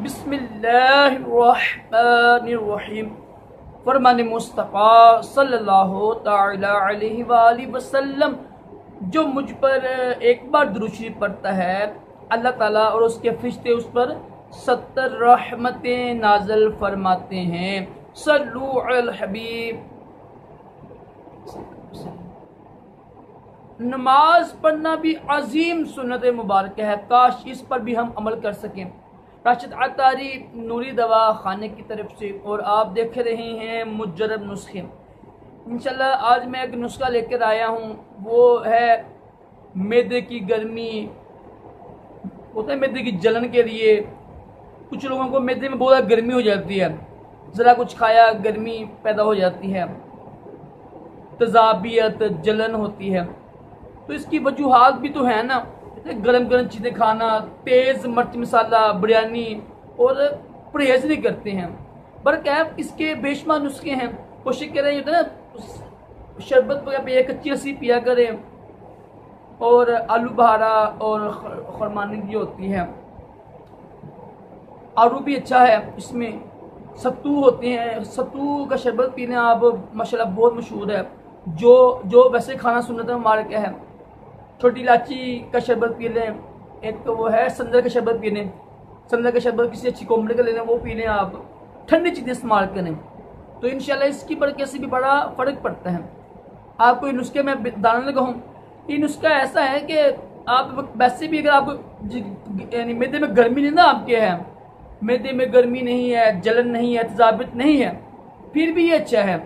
बिस्मिल्लाहिर्रहमानिर्रहीम। फरमान मुस्तफ़ा सल्लल्लाहु तआला अलैहि वसल्लम, जो मुझ पर एक बार दुरूद शरीफ पढ़ता है, अल्लाह ताला और उसके फरिश्ते उस पर 70 रहमतें नाज़िल फरमाते हैं। सल्लु अल हबीब। नमाज पढ़ना भी अजीम सुन्नत मुबारक है, काश इस पर भी हम अमल कर सकें। राशिद अतारी नूरी दवा खाने की तरफ से, और आप देख रहे हैं मुजरब नुस्खे। इंशाल्लाह आज मैं एक नुस्खा लेकर आया हूँ, वो है मैदे की गर्मी होता है, मैदे की जलन के लिए। कुछ लोगों को मैदे में बहुत गर्मी हो जाती है, ज़रा कुछ खाया गर्मी पैदा हो जाती है, तजाबियत जलन होती है। तो इसकी वजूहात भी तो है ना, गरम गरम चीज़ें खाना, तेज़ मिर्च मसाला, बिरयानी, और परहेज नहीं करते हैं। बरकैफ इसके बेशुमार नुस्खे हैं। कोशिश करें होता है ना, शरबत पिया, कच्ची लस्सी पिया करें, और आलू बहारा और खरमानी जो होती है, आलू भी अच्छा है। इसमें सत्तू होते हैं, सत्तू का शरबत पीने आप माशाल्लाह बहुत मशहूर है। जो वैसे खाना सुन्नत मुबारक है। छोटी इलायची का शरबत पी लें, एक तो वो है संदर का शरबत पी लें, संदर का शरबत किसी अच्छी कोमड़े का ले लें, वो पी लें। आप ठंडी चीज़ें इस्तेमाल करें तो इंशाल्लाह इसकी बरकत से भी बड़ा फ़र्क पड़ता है। आपको ये नुस्खे में बताने लगा हूँ। ये नुस्खा ऐसा है कि आप वैसे भी अगर आपको यानी मैदे में गर्मी नहीं ना, आपके है मैदे में गर्मी नहीं है, जलन नहीं है, तजाबियत नहीं है, फिर भी ये अच्छा है,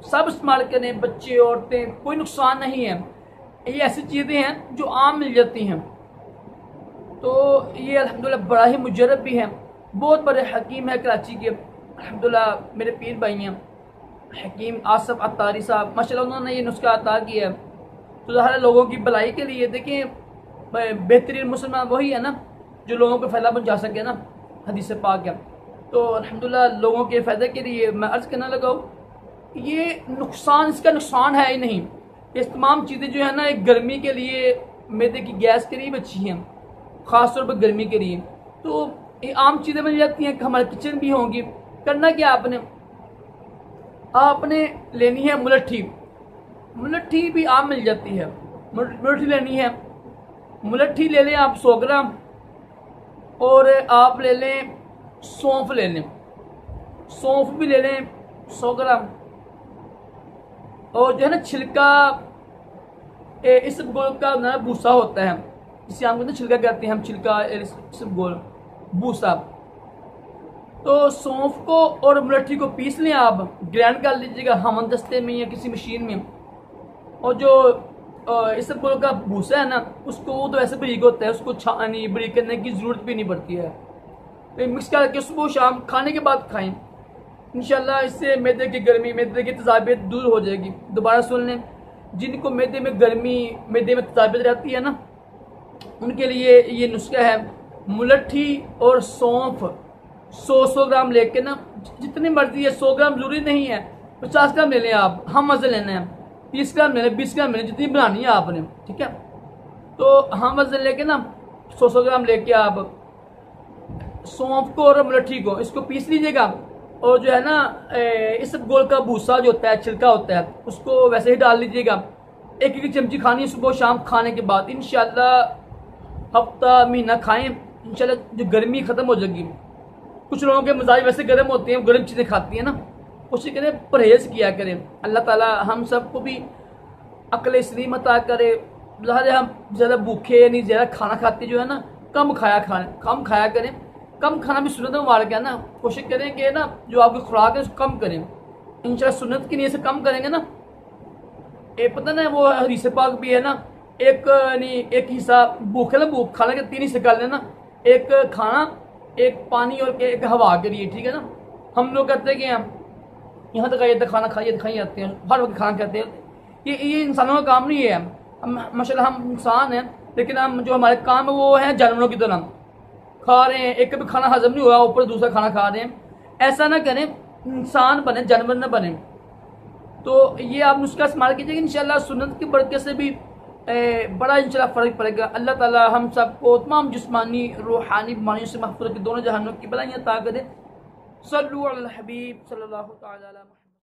सब इस्तेमाल करें, बच्चे औरतें, कोई नुकसान नहीं है। ये ऐसी चीज़ें हैं जो आम मिल जाती हैं। तो ये अल्हम्दुलिल्लाह बड़ा ही मुजरब भी है, बहुत बड़े हकीम है कराची के, अल्हम्दुलिल्लाह मेरे पीर भाई हैं हकीम आसफ अतारी साहब, माशाल्लाह उन्होंने ये नुस्खा अता किया है। तो ज़ाहिर लोगों की भलाई के लिए। देखिए, बेहतरीन मुसलमान वही है ना जो लोगों को फ़ायदा पहुँचा सके ना, हदीस पाक है। तो अल्हम्दुलिल्लाह लोगों के फ़ायदे के लिए मैं अर्ज़ करना लगा, ये नुकसान, इसका नुकसान है ही नहीं। ये तमाम चीज़ें जो है ना, एक गर्मी के लिए, मैदे की गैस के लिए अच्छी हैं, ख़ास तौर पर गर्मी के लिए। तो ये आम चीज़ें बन जाती हैं, हमारे किचन भी होंगी। करना क्या, आपने लेनी है मुलट्ठी। मुलट्ठी भी आम मिल जाती है, मुलट्ठी लेनी है। मुलट्ठी ले लें आप 100 ग्राम, और आप ले लें सौंफ, ले लें सौंफ भी ले लें 100 ग्राम। और जो है ना छिलका, इसबगोल का ना भूसा होता है, इसे हम कहते हैं छिलका कहते हैं हम, छिलका इसबगोल भूसा। तो सौंफ को और मुलट्ठी को पीस लें, आप ग्राइंड कर लीजिएगा हमन दस्ते में या किसी मशीन में। और जो इसबगोल का भूसा है ना, उसको वो तो ऐसे बारीक होता है, उसको छानी बारीक करने की ज़रूरत भी नहीं पड़ती है। तो मिक्स करके सुबह शाम खाने के बाद खाएं, इंशाल्लाह इससे मैदे की गर्मी, मैदे की तजाबियत दूर हो जाएगी। दोबारा सुन लें, जिनको मैदे में गर्मी, मैदे में तजाबियत रहती है ना, उनके लिए ये नुस्खा है। मुलट्ठी और सौंफ 100 ग्राम लेके ना, जितनी मर्जी है, 100 ग्राम जरूरी नहीं है, 50 ग्राम ले लें आप, हम मज़े लेना है, 30 ग्राम ले लें, 20 ग्राम ले लें, जितनी बनानी है आपने, ठीक है। तो हम मज़े लेके ना 100 ग्राम लेके आप सौंफ को और मुलट्ठी को इसको पीस लीजिएगा। और जो है ना, इसबगोल का भूसा जो होता है, छिलका होता है, उसको वैसे ही डाल लीजिएगा। एक एक चमची खानी है सुबह शाम खाने के बाद। इंशाल्लाह हफ्ता महीना खाएं, इंशाल्लाह जो गर्मी ख़त्म हो जाएगी। कुछ लोगों के मिजाज वैसे गर्म होते हैं, गर्म चीज़ें खाती हैं ना, कोशिश करें परहेज़ किया करें। अल्लाह ताला हम सबको भी अक्ल सलीम अता करे। ज़ाहिर हम ज़्यादा भूखे नहीं, ज़्यादा खाना खाते जो है ना, कम खाया करें। कम खाना भी सुन्नत मुबारक है ना, कोशिश करें कि ना जो आपकी खुराक है उसको कम करें। इंशाल्लाह सुन्नत की नीयत से कम करेंगे ना, ये पता ना वो हदीस पाक भी है ना, एक हिस्सा भूख है ना, भूख खाने के 3 हिस्से कर लेना, एक खाना, एक पानी और एक हवा के लिए, ठीक है ना। हम लोग कहते हैं कि हम यहाँ तक आइए तो खाना खाई आते हैं, हर वक्त खाना खाते हैं। ये इंसानों का काम नहीं है। हम माशाल्लाह हम इंसान हैं, लेकिन हम जो हमारे काम है वो है जानवरों की तरह खा रहे हैं, एक कभी खाना हजम नहीं हुआ ऊपर दूसरा खाना खा रहे हैं। ऐसा ना करें, इंसान बने, जानवर ना बने। तो ये आप नुस्खा इस्तेमाल कीजिएगा, इंशाल्लाह सुन्नत की बरकत से भी बड़ा इंशाल्लाह फ़र्क पड़ेगा। अल्लाह ताला हम सबको तमाम जिस्मानी रूहानी बीमारियों से महफूज रखे, दोनों जहानों की भलाइयाँ अता करे। सल्लु अला हबीब सल्लल्लाहु तआला अलैहि वसल्लम।